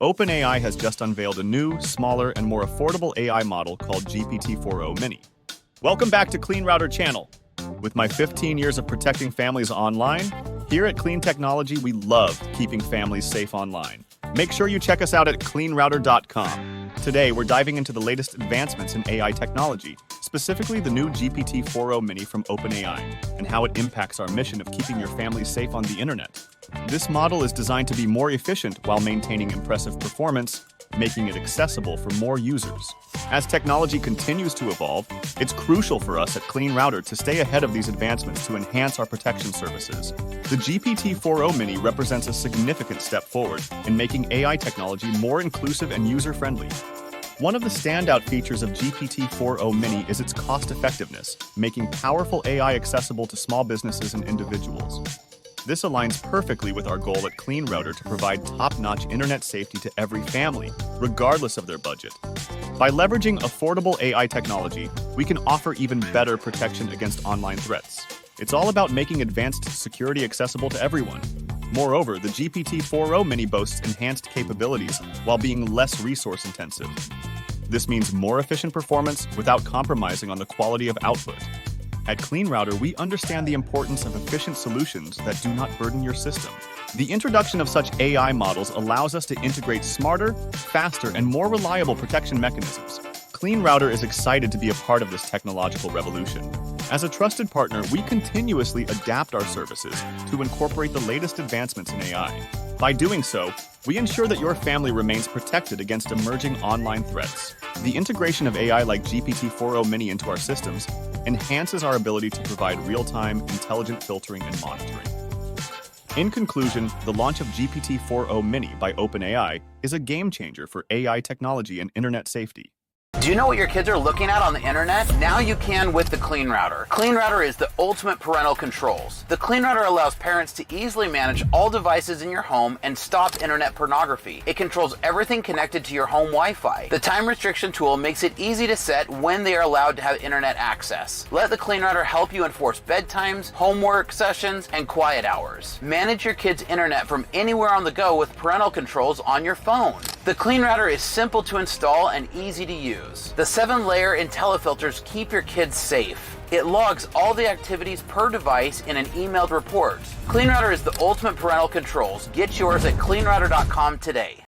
OpenAI has just unveiled a new, smaller, and more affordable AI model called GPT-4O Mini. Welcome back to Clean Router channel. With my 15 years of protecting families online, here at Clean Technology, we love keeping families safe online. Make sure you check us out at cleanrouter.com. Today, we're diving into the latest advancements in AI technology, specifically the new GPT-4O Mini from OpenAI, and how it impacts our mission of keeping your families safe on the internet. This model is designed to be more efficient while maintaining impressive performance, making it accessible for more users. As technology continues to evolve, it's crucial for us at Clean Router to stay ahead of these advancements to enhance our protection services. The GPT-4O Mini represents a significant step forward in making AI technology more inclusive and user-friendly. One of the standout features of GPT-4O Mini is its cost-effectiveness, making powerful AI accessible to small businesses and individuals. This aligns perfectly with our goal at Clean Router to provide top-notch internet safety to every family, regardless of their budget. By leveraging affordable AI technology, we can offer even better protection against online threats. It's all about making advanced security accessible to everyone. Moreover, the GPT-4O Mini boasts enhanced capabilities while being less resource-intensive. This means more efficient performance without compromising on the quality of output. At Clean Router, we understand the importance of efficient solutions that do not burden your system. The introduction of such AI models allows us to integrate smarter, faster, and more reliable protection mechanisms. Clean Router is excited to be a part of this technological revolution. As a trusted partner, we continuously adapt our services to incorporate the latest advancements in AI. By doing so, we ensure that your family remains protected against emerging online threats. The integration of AI like GPT-4O Mini into our systems enhances our ability to provide real-time, intelligent filtering and monitoring. In conclusion, the launch of GPT-4O Mini by OpenAI is a game-changer for AI technology and internet safety. Do you know what your kids are looking at on the internet? Now you can with the Clean Router. Clean Router is the ultimate parental controls. The Clean Router allows parents to easily manage all devices in your home and stop internet pornography. It controls everything connected to your home Wi-Fi. The time restriction tool makes it easy to set when they are allowed to have internet access. Let the Clean Router help you enforce bedtimes, homework sessions, and quiet hours. Manage your kids' internet from anywhere on the go with parental controls on your phone. The Clean Router is simple to install and easy to use. The 7-layer IntelliFilters keep your kids safe. It logs all the activities per device in an emailed report. Clean Router is the ultimate parental controls. Get yours at cleanrouter.com today.